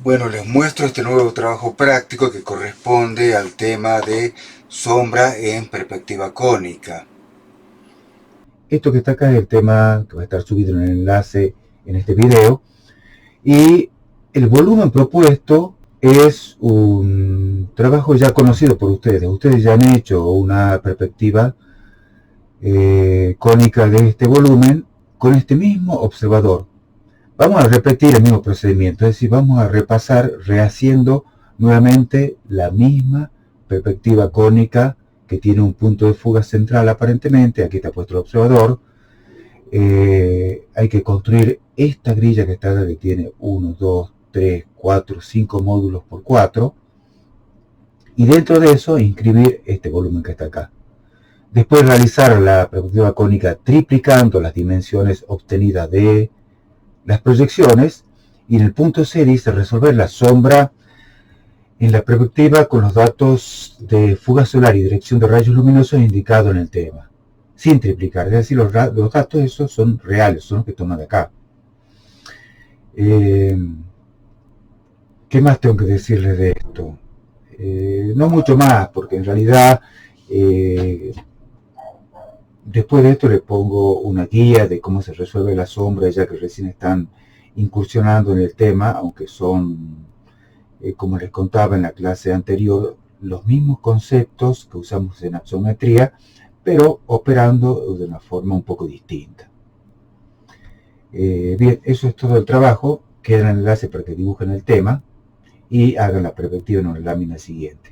Bueno, les muestro este nuevo trabajo práctico que corresponde al tema de sombra en perspectiva cónica. Esto que está acá es el tema que va a estar subido en el enlace en este video. Y el volumen propuesto es un trabajo ya conocido por ustedes. Ustedes ya han hecho una perspectiva cónica de este volumen con este mismo observador. Vamos a repetir el mismo procedimiento, es decir, vamos a repasar rehaciendo nuevamente la misma perspectiva cónica que tiene un punto de fuga central aparentemente. Aquí está puesto el observador. Hay que construir esta grilla que está acá, que tiene 1, 2, 3, 4, 5 módulos por 4, y dentro de eso inscribir este volumen que está acá. Después realizar la perspectiva cónica triplicando las dimensiones obtenidas de las proyecciones, y en el punto C dice resolver la sombra en la perspectiva con los datos de fuga solar y dirección de rayos luminosos indicados en el tema, sin triplicar, es decir, los datos esos son reales, son los que toman de acá. ¿Qué más tengo que decirles de esto? No mucho más, porque en realidad después de esto les pongo una guía de cómo se resuelve la sombra, ya que recién están incursionando en el tema, aunque son, como les contaba en la clase anterior, los mismos conceptos que usamos en axonometría, pero operando de una forma un poco distinta. Bien, eso es todo el trabajo. Queda en el enlace para que dibujen el tema y hagan la perspectiva en la lámina siguiente.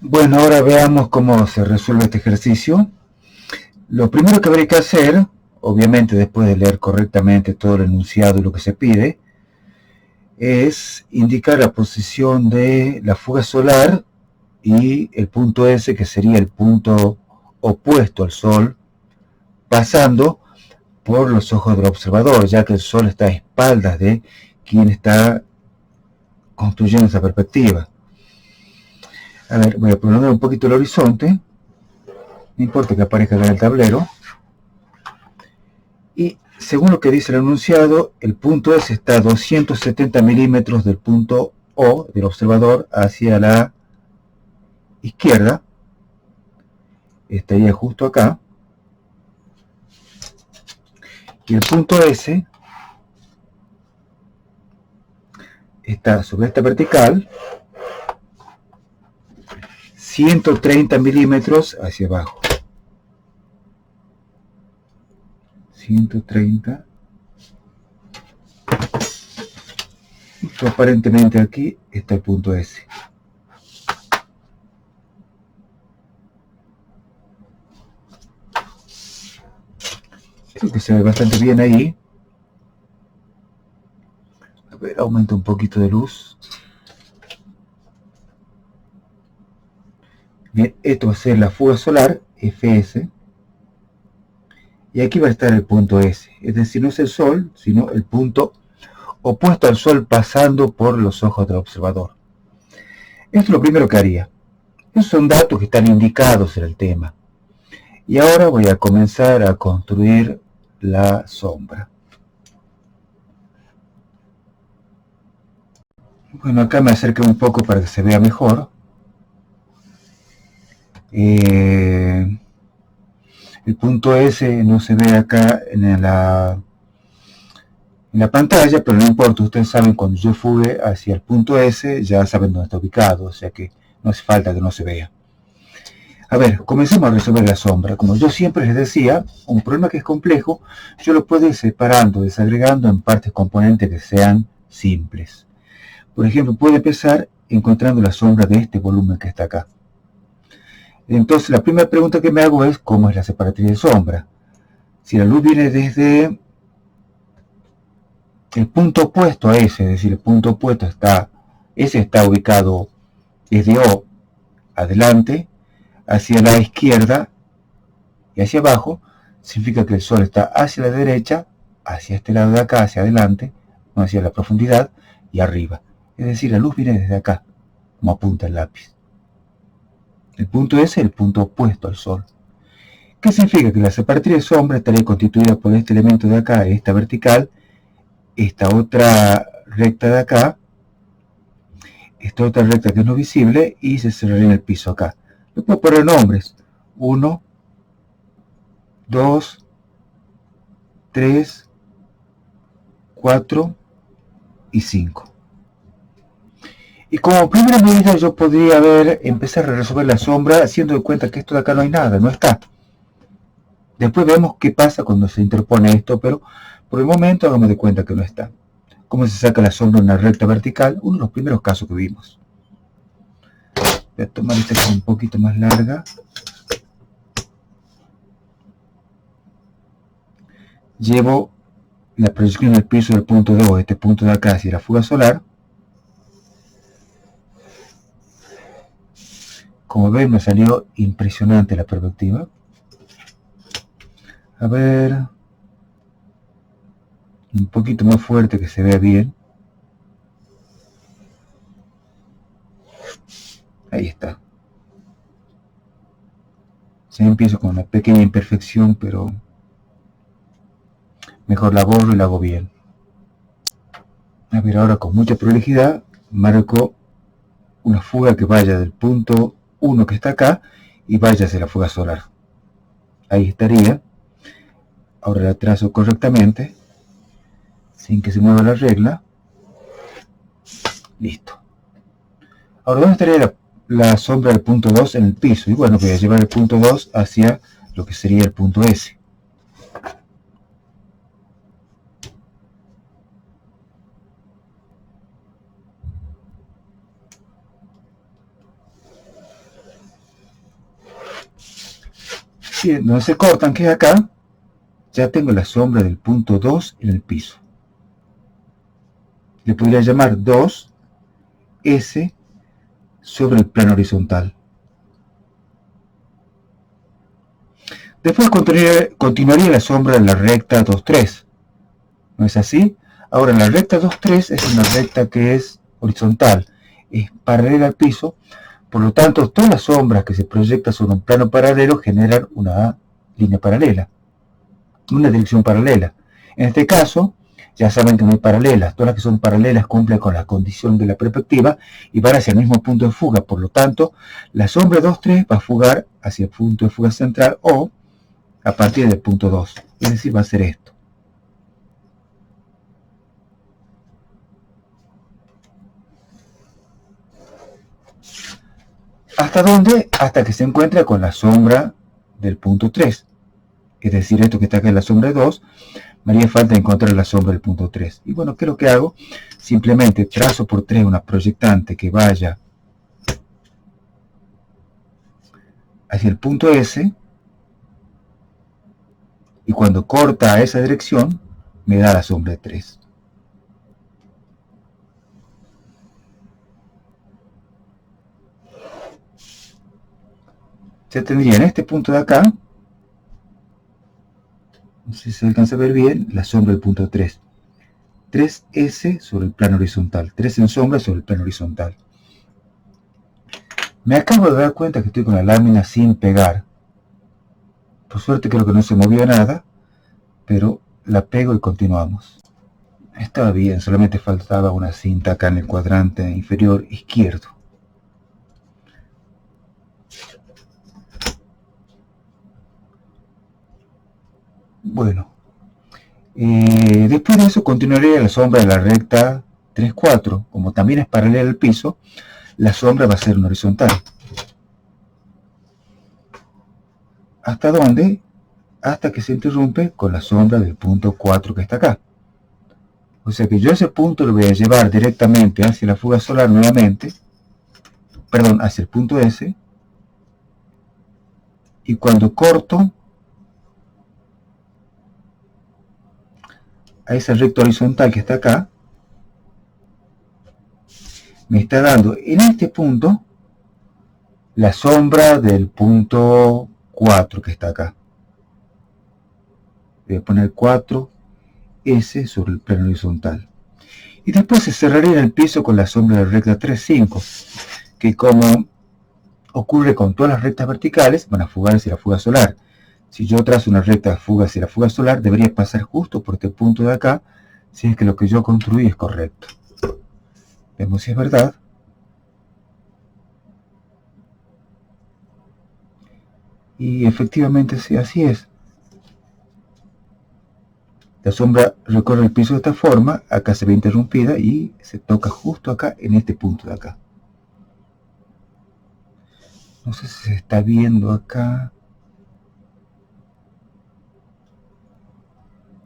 Bueno, ahora veamos cómo se resuelve este ejercicio. Lo primero que habría que hacer, obviamente después de leer correctamente todo el enunciado y lo que se pide, es indicar la posición de la fuga solar y el punto S, que sería el punto opuesto al Sol, pasando por los ojos del observador, ya que el Sol está a espaldas de quien está construyendo esa perspectiva. A ver, voy a prolongar un poquito el horizonte, no importa que aparezca acá en el tablero, y según lo que dice el enunciado, el punto S está a 270 milímetros del punto O del observador hacia la izquierda, estaría justo acá, y el punto S está sobre esta vertical, 130 milímetros hacia abajo. 130. Esto aparentemente aquí está el punto S. Creo que se ve bastante bien ahí. A ver, aumenta un poquito de luz. Bien, esto va a ser la fuga solar, Fs. Y aquí va a estar el punto S. Es decir, no es el Sol, sino el punto opuesto al Sol pasando por los ojos del observador. Esto es lo primero que haría. Esos son datos que están indicados en el tema. Y ahora voy a comenzar a construir la sombra. Bueno, acá me acerqué un poco para que se vea mejor. El punto S no se ve acá en la pantalla, pero no importa, ustedes saben, cuando yo fugue hacia el punto S, ya saben dónde está ubicado, o sea que no hace falta que no se vea. A ver, comencemos a resolver la sombra. Como yo siempre les decía, un problema que es complejo, yo lo puedo ir separando, desagregando en partes componentes que sean simples. Por ejemplo, puedo empezar encontrando la sombra de este volumen que está acá. Entonces, la primera pregunta que me hago es, ¿cómo es la separatriz de sombra? Si la luz viene desde el punto opuesto a ese, es decir, el punto opuesto ese está ubicado desde O adelante, hacia la izquierda y hacia abajo, significa que el Sol está hacia la derecha, hacia este lado de acá, hacia adelante, no hacia la profundidad, y arriba. Es decir, la luz viene desde acá, como apunta el lápiz. El punto S es el punto opuesto al Sol. ¿Qué significa? Que la separatriz de sombra estaría constituida por este elemento de acá, esta vertical, esta otra recta de acá, esta otra recta que no es visible, y se cerraría en el piso acá. Le puedo poner nombres: 1, 2, 3, 4 y 5. Y como primera medida yo podría empezar a resolver la sombra haciendo de cuenta que esto de acá no hay nada, no está. Después vemos qué pasa cuando se interpone esto, pero por el momento hagamos de cuenta que no está. ¿Cómo se saca la sombra en una recta vertical? Uno de los primeros casos que vimos. Voy a tomar esta que es un poquito más larga. Llevo la proyección del piso del punto 2, este punto de acá, hacia la fuga solar. Como ven, me salió impresionante la perspectiva. A ver, un poquito más fuerte que se vea bien. Ahí está. Se empiezo con una pequeña imperfección, pero mejor la borro y la hago bien. A ver, ahora con mucha prolijidad marco una fuga que vaya del punto 1 que está acá y vaya hacia la fuga solar. Ahí estaría. Ahora la trazo correctamente, sin que se mueva la regla. Listo. Ahora, ¿dónde estaría la sombra del punto 2 en el piso? Y bueno, voy a llevar el punto 2 hacia lo que sería el punto S. Bien, donde se cortan, que es acá, ya tengo la sombra del punto 2 en el piso. Le podría llamar 2S sobre el plano horizontal. Después continuaría la sombra en la recta 2,3. ¿No es así? Ahora, la recta 2,3 es una recta que es horizontal, es paralela al piso. Por lo tanto, todas las sombras que se proyectan sobre un plano paralelo generan una línea paralela, una dirección paralela. En este caso, ya saben que no hay paralelas. Todas las que son paralelas cumplen con la condición de la perspectiva y van hacia el mismo punto de fuga. Por lo tanto, la sombra 2,3 va a fugar hacia el punto de fuga central o a partir del punto 2. Es decir, va a ser esto. ¿Hasta dónde? Hasta que se encuentra con la sombra del punto 3. Es decir, esto que está acá en la sombra 2, me haría falta encontrar la sombra del punto 3. Y bueno, ¿qué es lo que hago? Simplemente trazo por 3 una proyectante que vaya hacia el punto S. Y cuando corta a esa dirección, me da la sombra de 3. Ya tendría en este punto de acá, no sé si se alcanza a ver bien, la sombra del punto 3. 3S sobre el plano horizontal. 3 en sombra sobre el plano horizontal. Me acabo de dar cuenta que estoy con la lámina sin pegar. Por suerte creo que no se movió nada, pero la pego y continuamos. Estaba bien, solamente faltaba una cinta acá en el cuadrante inferior izquierdo. Bueno, después de eso continuaría la sombra de la recta 3,4. Como también es paralela al piso, la sombra va a ser una horizontal. ¿Hasta dónde? Hasta que se interrumpe con la sombra del punto 4 que está acá. O sea que yo ese punto lo voy a llevar directamente hacia la fuga solar nuevamente, perdón, hacia el punto S, y cuando corto a esa recta horizontal que está acá, me está dando en este punto la sombra del punto 4 que está acá. Voy a poner 4S sobre el plano horizontal. Y después se cerraría en el piso con la sombra de la recta 3,5, que como ocurre con todas las rectas verticales, van a fugar hacia la fuga solar. Si yo trazo una recta de fuga hacia la fuga solar, debería pasar justo por este punto de acá, si es que lo que yo construí es correcto. Vemos si es verdad. Y efectivamente sí, así es. La sombra recorre el piso de esta forma, acá se ve interrumpida y se toca justo acá, en este punto de acá. No sé si se está viendo acá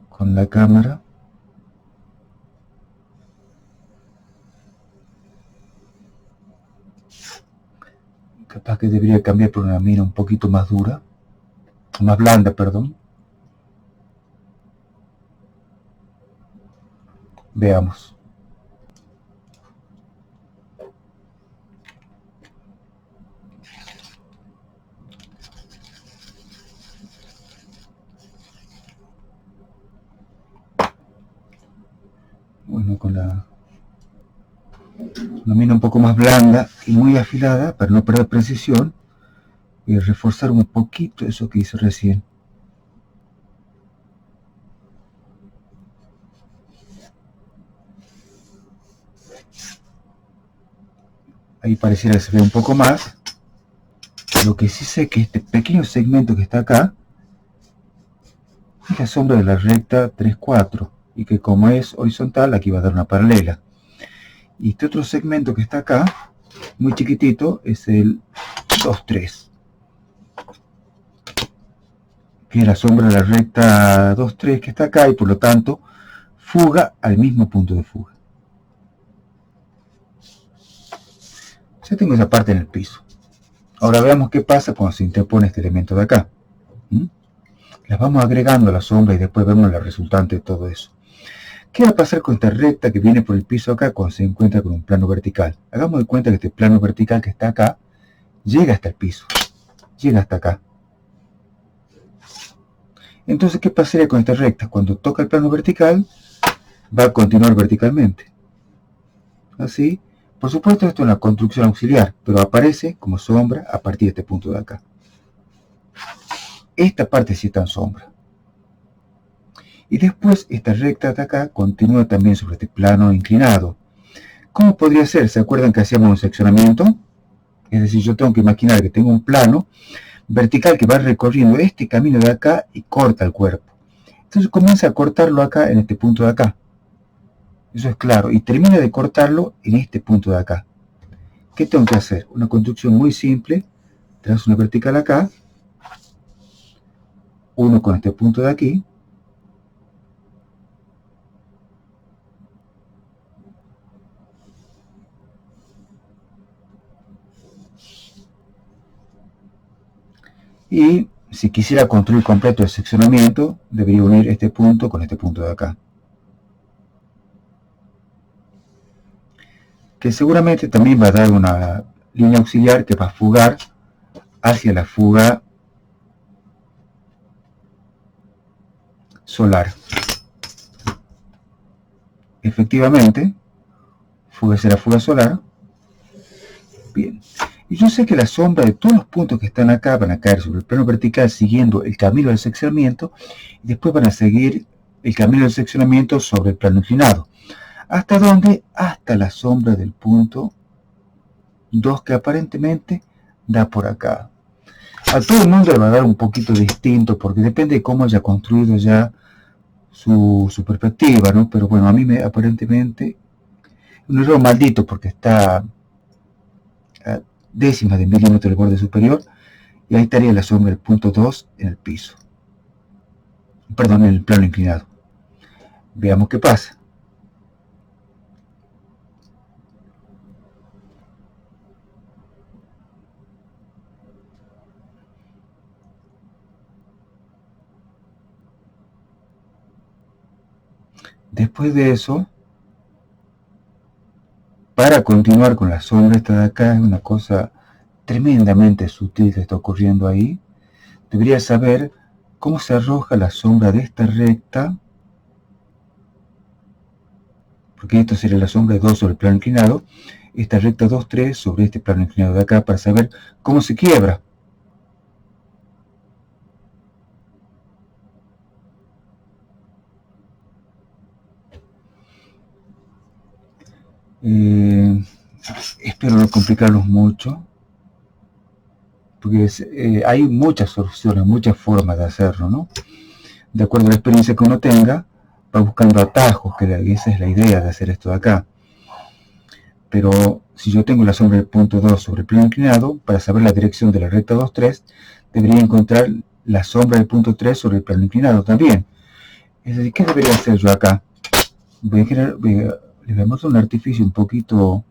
con la cámara. Capaz que debería cambiar por una mina un poquito más dura, más blanda, perdón. Veamos. Bueno, con una mina un poco más blanda y muy afilada para no perder precisión y reforzar un poquito eso que hice recién. Ahí pareciera que se ve un poco más. Lo que sí sé que este pequeño segmento que está acá es la sombra de la recta 3-4 y que como es horizontal aquí va a dar una paralela. Y este otro segmento que está acá, muy chiquitito, es el 2-3, que es la sombra de la recta 2-3 que está acá y por lo tanto fuga al mismo punto de fuga. Ya tengo esa parte en el piso. Ahora veamos qué pasa cuando se interpone este elemento de acá. Las vamos agregando a la sombra y después vemos la resultante de todo eso. ¿Qué va a pasar con esta recta que viene por el piso acá cuando se encuentra con un plano vertical? Hagamos de cuenta que este plano vertical que está acá llega hasta el piso, llega hasta acá. Entonces, ¿qué pasaría con esta recta? Cuando toca el plano vertical, va a continuar verticalmente. Así, por supuesto esto es una construcción auxiliar, pero aparece como sombra a partir de este punto de acá. Esta parte sí está en sombra. Y después esta recta de acá continúa también sobre este plano inclinado. ¿Cómo podría ser? ¿Se acuerdan que hacíamos un seccionamiento? Es decir, yo tengo que imaginar que tengo un plano vertical que va recorriendo este camino de acá y corta el cuerpo. Entonces comienza a cortarlo acá en este punto de acá. Eso es claro. Y termina de cortarlo en este punto de acá. ¿Qué tengo que hacer? Una construcción muy simple. Trazo una vertical acá. Uno con este punto de aquí. Y si quisiera construir completo el seccionamiento, debería unir este punto con este punto de acá. Que seguramente también va a dar una línea auxiliar que va a fugar hacia la fuga solar. Efectivamente, fuga será fuga solar. Bien. Y yo sé que la sombra de todos los puntos que están acá van a caer sobre el plano vertical siguiendo el camino del seccionamiento y después van a seguir el camino del seccionamiento sobre el plano inclinado. ¿Hasta dónde? Hasta la sombra del punto 2 que aparentemente da por acá. A todo el mundo le va a dar un poquito distinto porque depende de cómo haya construido ya su perspectiva, ¿no? Pero bueno, a mí aparentemente un error maldito porque está a décimas de milímetro del borde superior y ahí estaría la sombra del punto 2 en el piso. Perdón, en el plano inclinado. Veamos qué pasa. Después de eso, para continuar con la sombra esta de acá, es una cosa tremendamente sutil que está ocurriendo ahí. Debería saber cómo se arroja la sombra de esta recta, porque esto sería la sombra de 2 sobre el plano inclinado, esta recta 2-3 sobre este plano inclinado de acá, para saber cómo se quiebra. Espero no complicarlos mucho, porque hay muchas soluciones, muchas formas de hacerlo, ¿no? De acuerdo a la experiencia que uno tenga, va buscando atajos, que esa es la idea de hacer esto de acá. Pero si yo tengo la sombra del punto 2 sobre el plano inclinado, para saber la dirección de la recta 2, 3, debería encontrar la sombra del punto 3 sobre el plano inclinado también. Es decir, ¿qué debería hacer yo acá? Les voy a mostrar un artificio un poquito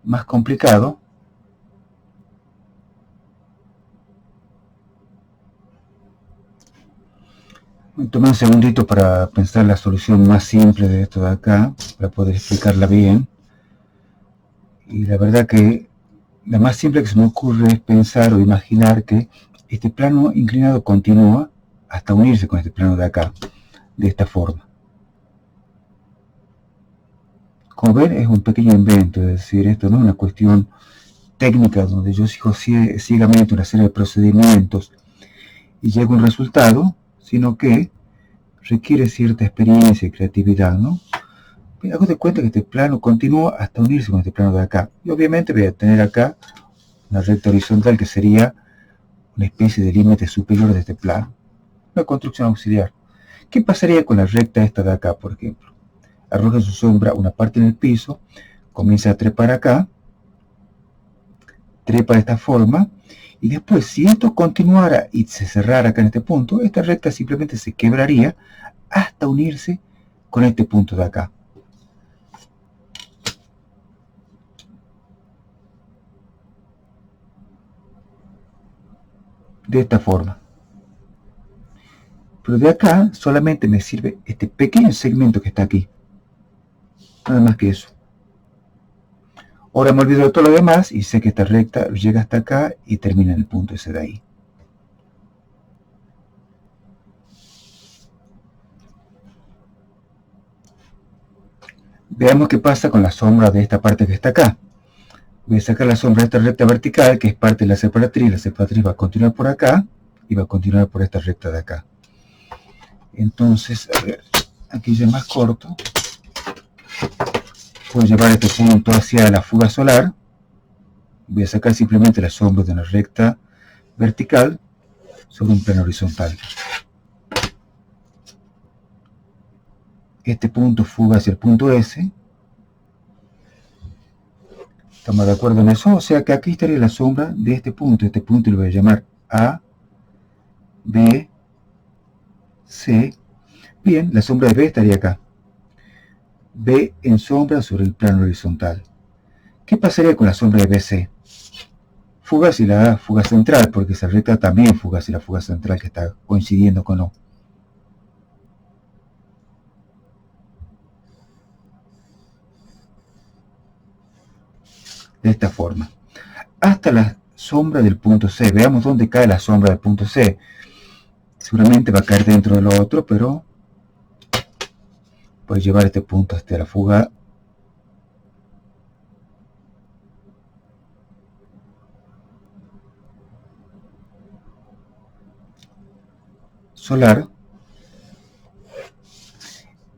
más complicado. Tomé un segundito para pensar la solución más simple de esto de acá, para poder explicarla bien. Y la verdad que la más simple que se me ocurre es pensar o imaginar que este plano inclinado continúa hasta unirse con este plano de acá, de esta forma. Como ven, es un pequeño invento, es decir, esto no es una cuestión técnica donde yo sigo ciegamente una serie de procedimientos y llego a un resultado, sino que requiere cierta experiencia y creatividad, ¿no? Hago de cuenta que este plano continúa hasta unirse con este plano de acá. Y obviamente voy a tener acá una recta horizontal que sería una especie de límite superior de este plano. Una construcción auxiliar. ¿Qué pasaría con la recta esta de acá, por ejemplo? Arroja su sombra una parte en el piso, comienza a trepar acá, trepa de esta forma, y después, si esto continuara y se cerrara acá en este punto, esta recta simplemente se quebraría hasta unirse con este punto de acá. De esta forma. Pero de acá solamente me sirve este pequeño segmento que está aquí. Nada más que eso. Ahora me olvido de todo lo demás y sé que esta recta llega hasta acá y termina en el punto ese de ahí. Veamos qué pasa con la sombra de esta parte que está acá. Voy a sacar la sombra de esta recta vertical, que es parte de la separatriz. La separatriz va a continuar por acá y va a continuar por esta recta de acá. Entonces, a ver, aquí ya es más corto. Puedo llevar este punto hacia la fuga solar. Voy a sacar simplemente la sombra de una recta vertical sobre un plano horizontal. Este punto fuga hacia el punto S. ¿Estamos de acuerdo en eso? O sea que aquí estaría la sombra de este punto. Este punto lo voy a llamar A, B, C. Bien, la sombra de B estaría acá. B en sombra sobre el plano horizontal. ¿Qué pasaría con la sombra de BC? Fuga hacia la fuga central, porque esa recta también fuga hacia la fuga central que está coincidiendo con O. De esta forma. Hasta la sombra del punto C. Veamos dónde cae la sombra del punto C. Seguramente va a caer dentro de lo otro, pero voy a llevar este punto hasta la fuga solar.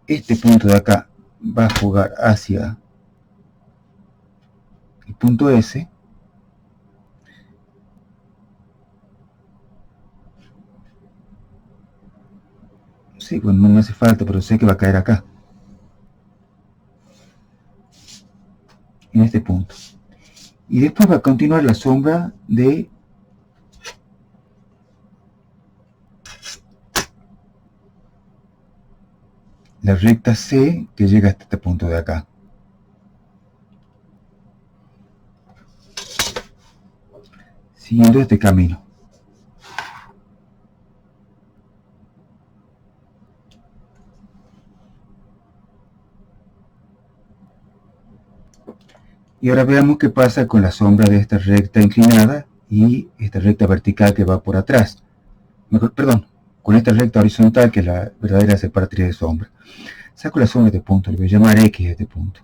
Este punto de acá va a fugar hacia el punto S. Sí, bueno, no me hace falta, pero sé que va a caer acá. En este punto. Y después va a continuar la sombra de la recta C que llega hasta este punto de acá. Siguiendo este camino. Y ahora veamos qué pasa con la sombra de esta recta inclinada y esta recta vertical que va por atrás. Perdón, con esta recta horizontal que es la verdadera separatriz de sombra. Saco la sombra de este punto, le voy a llamar X a este punto.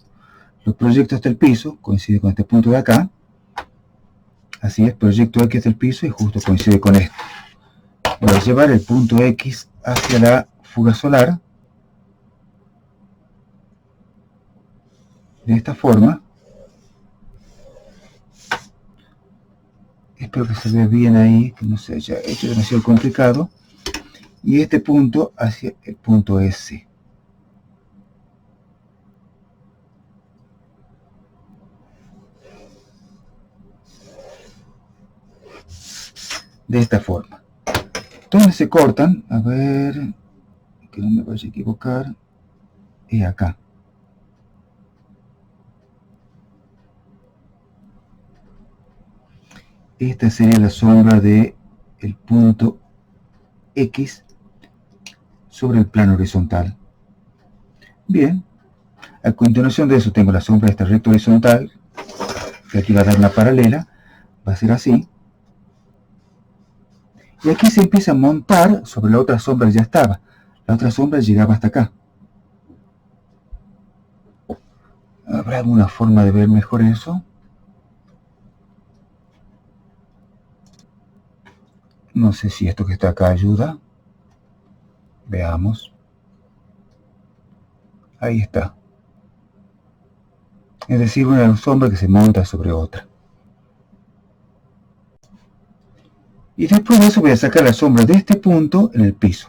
Lo proyecto hasta el piso, coincide con este punto de acá. Así es, proyecto X del piso y justo coincide con esto. Voy a llevar el punto X hacia la fuga solar de esta forma. Espero que se vea bien ahí, que no se haya hecho demasiado complicado. Y este punto hacia el punto S. De esta forma. ¿Dónde se cortan? A ver, que no me vaya a equivocar. Y acá. Esta sería la sombra de el punto X sobre el plano horizontal. Bien, a continuación de eso tengo la sombra de esta recta horizontal, que aquí va a dar una paralela, va a ser así. Y aquí se empieza a montar sobre la otra sombra que ya estaba. La otra sombra llegaba hasta acá. ¿Habrá alguna forma de ver mejor eso? No sé si esto que está acá ayuda. Veamos. Ahí está. Es decir, una sombra que se monta sobre otra. Y después de eso voy a sacar la sombra de este punto en el piso.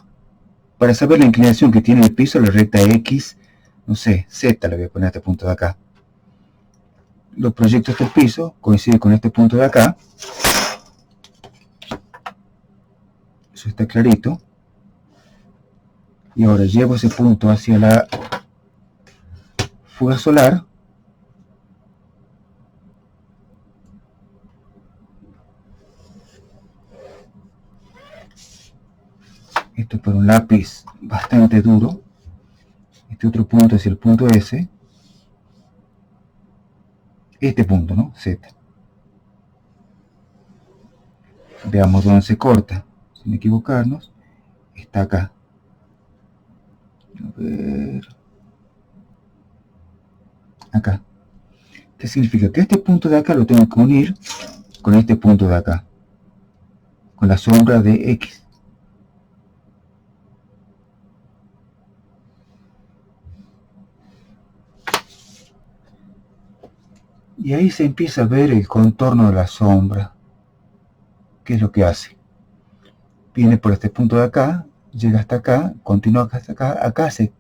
Para saber la inclinación que tiene el piso, la recta X, no sé, Z le voy a poner a este punto de acá. Lo proyecto hasta el piso, coincide con este punto de acá. Eso está clarito. Y ahora llevo ese punto hacia la fuga solar. Esto es por un lápiz bastante duro. Este otro punto es el punto S. Este punto, ¿no? Z. Veamos dónde se corta. Sin equivocarnos. Está acá. A ver. Acá. ¿Qué significa? Que este punto de acá lo tengo que unir con este punto de acá. Con la sombra de X. Y ahí se empieza a ver el contorno de la sombra. ¿Qué es lo que hace? Viene por este punto de acá, llega hasta acá, continúa hasta acá, acá se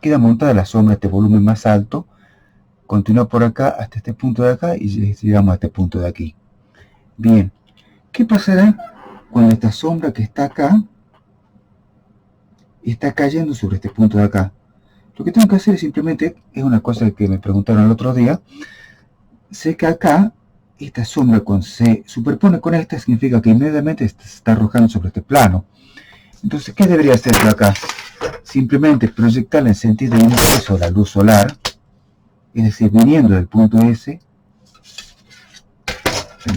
queda montada la sombra, este volumen más alto, continúa por acá hasta este punto de acá y llegamos a este punto de aquí. Bien, ¿qué pasará cuando esta sombra que está acá está cayendo sobre este punto de acá? Lo que tengo que hacer es simplemente, es una cosa que me preguntaron el otro día, sé que acá esta sombra cuando se superpone con esta significa que inmediatamente se está arrojando sobre este plano. Entonces, ¿qué debería hacer yo acá? Simplemente proyectarla en sentido inverso a la luz solar, es decir, viniendo del punto S,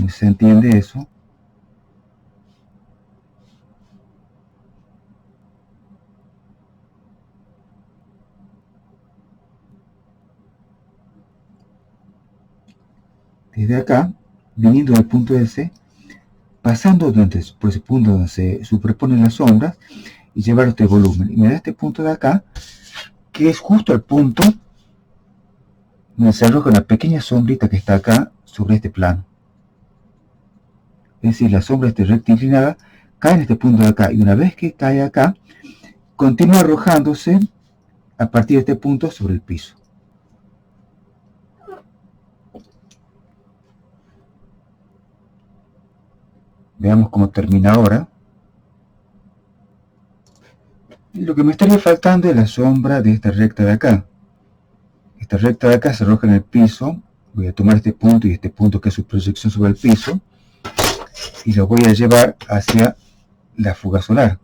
¿se entiende eso? Desde acá, viniendo del punto S, pasando por ese punto donde se superponen las sombras y llevar este volumen. Y me da este punto de acá, que es justo el punto donde se arroja una pequeña sombrita que está acá sobre este plano. Es decir, la sombra esta recta inclinada cae en este punto de acá y una vez que cae acá, continúa arrojándose a partir de este punto sobre el piso. Veamos cómo termina ahora. Y lo que me estaría faltando es la sombra de esta recta de acá. Esta recta de acá se arroja en el piso. Voy a tomar este punto y este punto que es su proyección sobre el piso y lo voy a llevar hacia la fuga solar.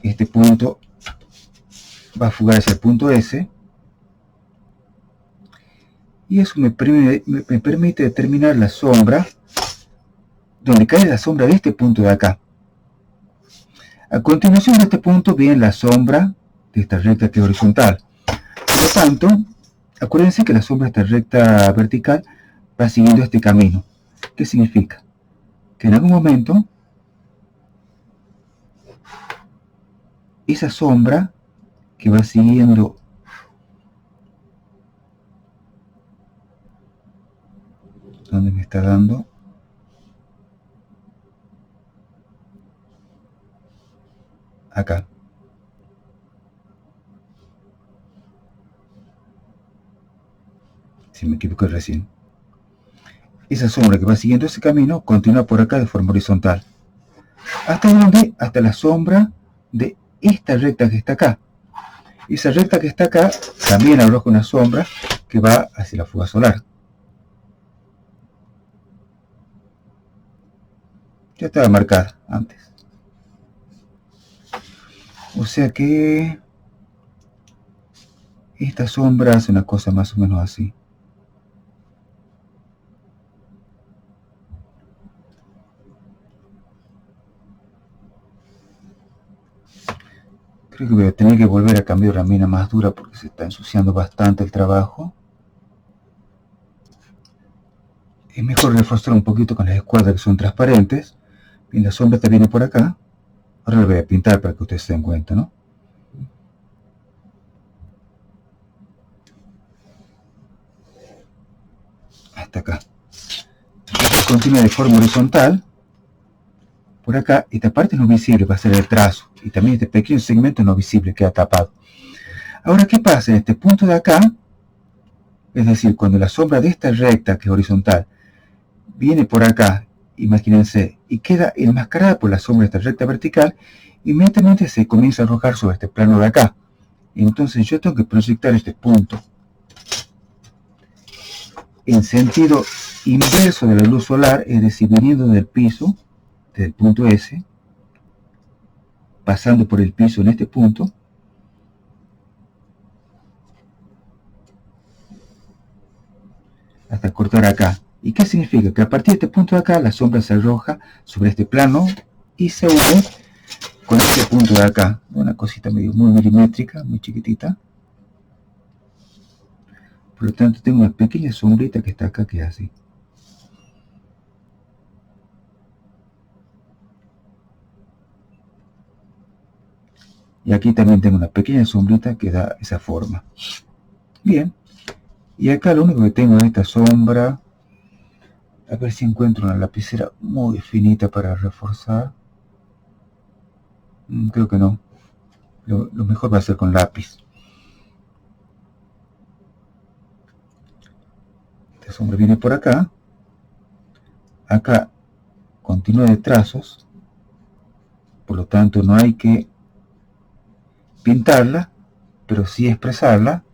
Este punto va a fugar hacia el punto S y eso me permite determinar la sombra donde cae la sombra de este punto de acá. A continuación de este punto viene la sombra de esta recta que es horizontal. Por lo tanto, acuérdense que la sombra de esta recta vertical va siguiendo este camino. ¿Qué significa? Que en algún momento esa sombra que va siguiendo donde me está dando acá. Si me equivoqué recién. Esa sombra que va siguiendo ese camino continúa por acá de forma horizontal. ¿Hasta dónde? Hasta la sombra de esta recta que está acá. Esa recta que está acá también arroja una sombra que va hacia la fuga solar. Ya estaba marcada antes. O sea que esta sombra hace una cosa más o menos así. Creo que voy a tener que volver a cambiar la mina más dura porque se está ensuciando bastante el trabajo. Es mejor reforzar un poquito con las escuadras que son transparentes. Y la sombra te viene por acá. Ahora la voy a pintar para que ustedes se den cuenta, ¿no? Hasta acá. Entonces continúa de forma horizontal. Por acá, esta parte no visible va a ser el trazo. Y también este pequeño segmento no visible queda tapado. Ahora, ¿qué pasa? En este punto de acá, es decir, cuando la sombra de esta recta, que es horizontal, viene por acá, imagínense, y queda enmascarada por la sombra de esta recta vertical, inmediatamente se comienza a arrojar sobre este plano de acá. Entonces yo tengo que proyectar este punto en sentido inverso de la luz solar, es decir, viniendo del piso, desde el punto S, pasando por el piso en este punto, hasta cortar acá. ¿Y qué significa? Que a partir de este punto de acá la sombra se arroja sobre este plano y se une con este punto de acá. Una cosita medio muy milimétrica, muy chiquitita. Por lo tanto tengo una pequeña sombrita que está acá que es así. Y aquí también tengo una pequeña sombrita que da esa forma. Bien. Y acá lo único que tengo es esta sombra. A ver si encuentro una lapicera muy finita para reforzar. Creo que no. Lo mejor va a ser con lápiz. Esta sombra viene por acá. Acá continúa de trazos. Por lo tanto no hay que pintarla, pero sí expresarla.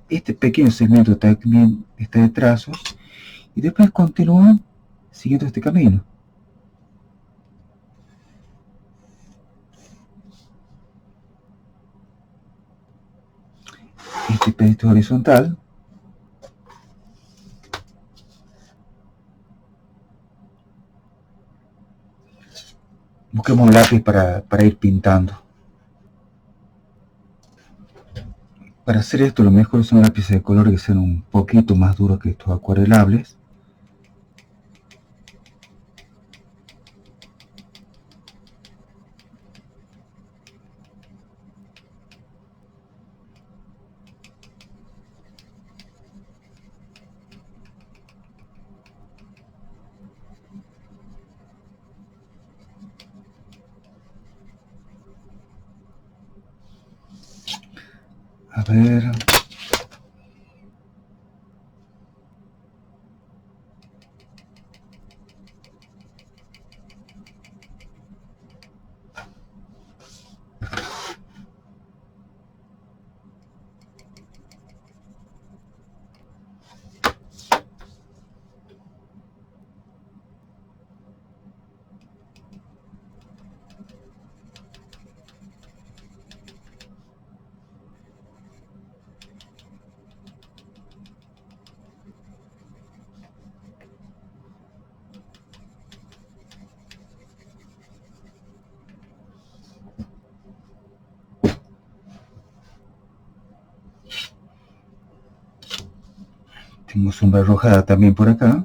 Este pequeño segmento también está de trazos. Y después continúa siguiendo este camino. Este pedito horizontal. Busquemos un lápiz para ir pintando. Para hacer esto lo mejor son lápices de color que sean un poquito más duros que estos acuarelables. A ver. Tengo sombra arrojada también por acá.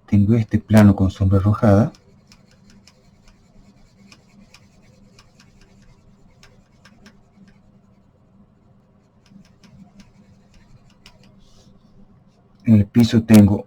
Tengo este plano con sombra arrojada. En el piso tengo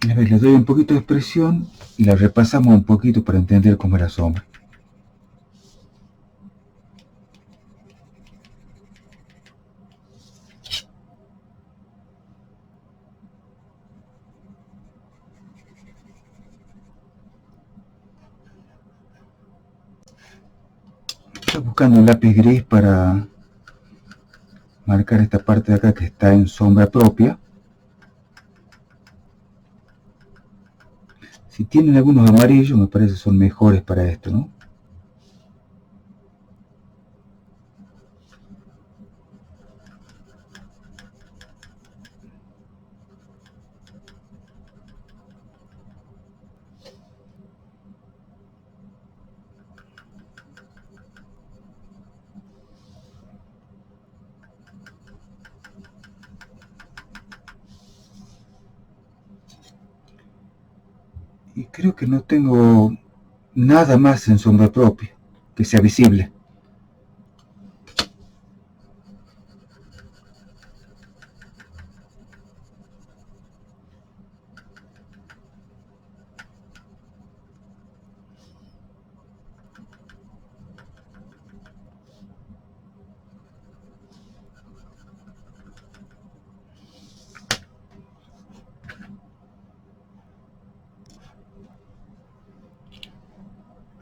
a ver, le doy un poquito de expresión y la repasamos un poquito para entender cómo es la sombra. Estoy buscando un lápiz gris para marcar esta parte de acá que está en sombra propia. Si tienen algunos amarillos, me parece que son mejores para esto, ¿no? Y creo que no tengo nada más en sombra propia que sea visible.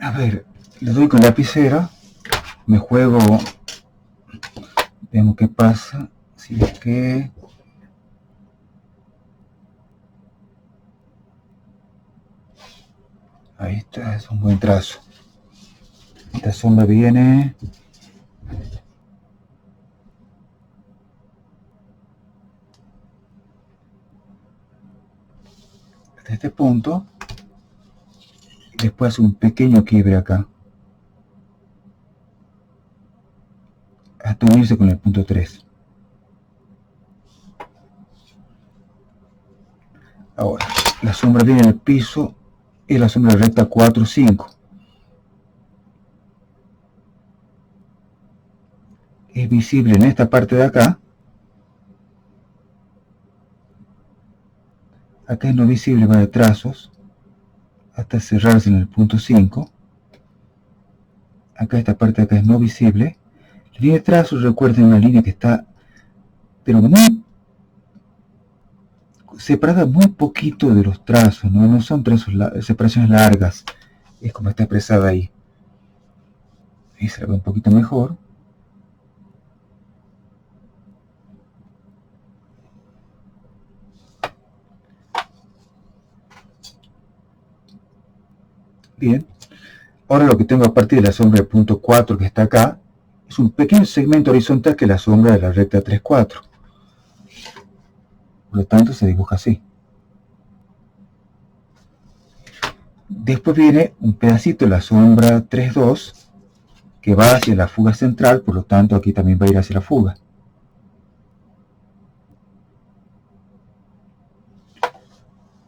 A ver, le doy con la lapicera, me juego, veamos qué pasa, si es que... Ahí está, es un buen trazo. Esta sombra viene... hasta este punto. Y después hace un pequeño quiebre acá. Hasta unirse con el punto 3. Ahora, la sombra viene en el piso y la sombra recta 4, 5. Es visible en esta parte de acá. Acá es no visible, va de trazos hasta cerrarse en el punto 5. Acá esta parte de acá es no visible. La línea de trazos, recuerden, una línea que está pero muy separada muy poquito de los trazos, no son trazos, separaciones largas, es como está expresada ahí. Ahí se ve un poquito mejor. Bien, ahora lo que tengo a partir de la sombra del punto 4 que está acá, es un pequeño segmento horizontal que es la sombra de la recta 3, 4. Por lo tanto se dibuja así. Después viene un pedacito de la sombra 3, 2, que va hacia la fuga central, por lo tanto aquí también va a ir hacia la fuga.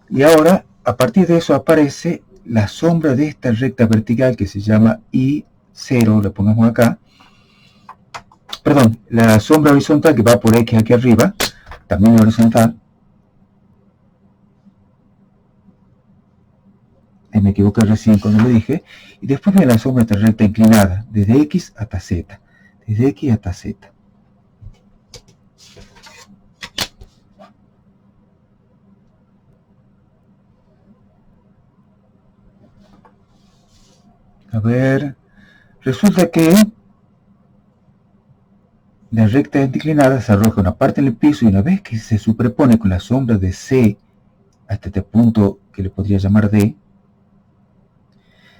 Y ahora, a partir de eso aparece la sombra de esta recta vertical que se llama I0, la pongamos acá. Perdón, la sombra horizontal que va por X aquí arriba, también horizontal. Me equivoqué recién cuando lo dije. Y después viene la sombra de esta recta inclinada, desde X hasta Z. Desde X hasta Z. A ver, resulta que la recta inclinada se arroja una parte en el piso y una vez que se superpone con la sombra de C hasta este punto que le podría llamar D,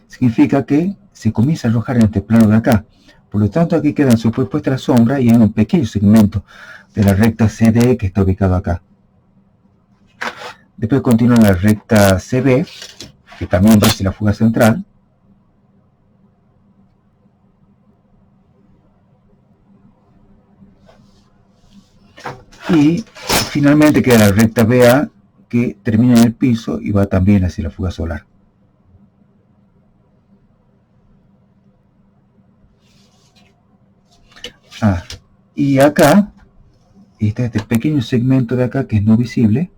significa que se comienza a arrojar en este plano de acá. Por lo tanto, aquí quedan superpuestas las sombras y hay un pequeño segmento de la recta CD que está ubicado acá. Después continúa la recta CB, que también va hacia la fuga central. Y finalmente queda la recta BA, que termina en el piso y va también hacia la fuga solar. Y acá está este pequeño segmento de acá que es no visible,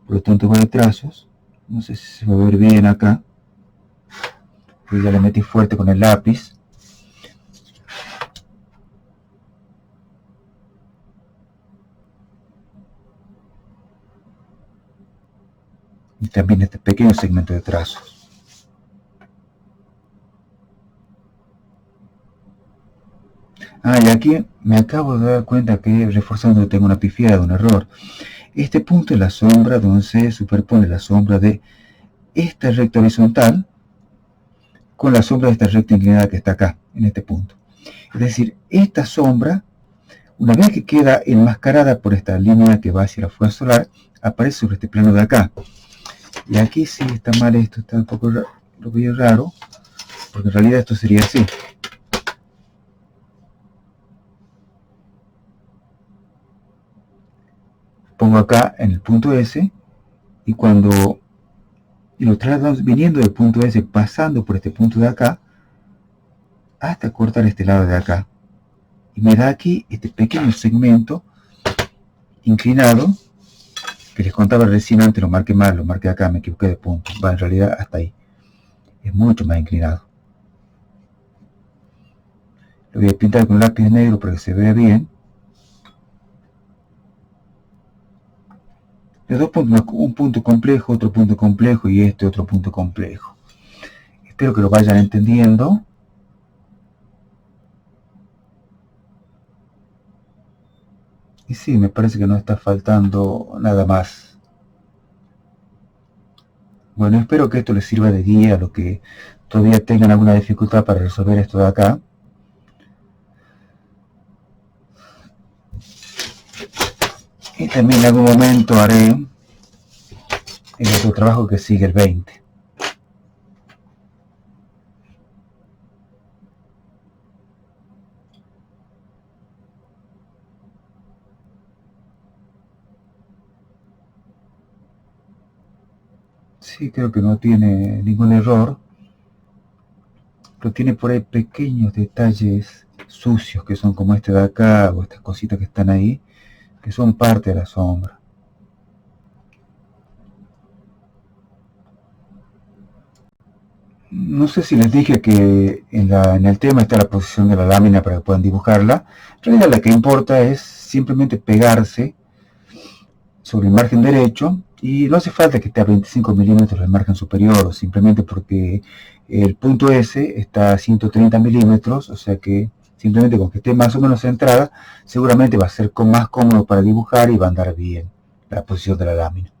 por lo tanto va de trazos. No sé si se va a ver bien acá, porque ya le metí fuerte con el lápiz. Y también este pequeño segmento de trazos. Y aquí me acabo de dar cuenta que reforzando tengo una pifiada, un error. Este punto es la sombra donde se superpone la sombra de esta recta horizontal con la sombra de esta recta inclinada que está acá, en este punto. Es decir, esta sombra, una vez que queda enmascarada por esta línea que va hacia la fuga solar, aparece sobre este plano de acá. Y aquí sí está mal esto, está un poco raro, lo veo raro, porque en realidad esto sería así. Pongo acá en el punto S y cuando lo traslado viniendo del punto S, pasando por este punto de acá, hasta cortar este lado de acá. Y me da aquí este pequeño segmento inclinado, que les contaba recién antes, lo marqué mal, lo marqué acá, me equivoqué de punto. Va en realidad hasta ahí. Es mucho más inclinado. Lo voy a pintar con lápiz negro para que se vea bien. De dos puntos, un punto complejo, otro punto complejo y este otro punto complejo. Espero que lo vayan entendiendo. Y sí, me parece que no está faltando nada más. Bueno, espero que esto les sirva de guía a los que todavía tengan alguna dificultad para resolver esto de acá. Y también en algún momento haré el otro trabajo que sigue el 20. Sí, creo que no tiene ningún error. Pero tiene por ahí pequeños detalles sucios que son como este de acá o estas cositas que están ahí, que son parte de la sombra. No sé si les dije que en el tema está la posición de la lámina para que puedan dibujarla. En realidad la que importa es simplemente pegarse sobre el margen derecho y no hace falta que esté a 25 milímetros del margen superior, simplemente porque el punto S está a 130 milímetros, o sea que simplemente con que esté más o menos centrada, seguramente va a ser más cómodo para dibujar y va a andar bien la posición de la lámina.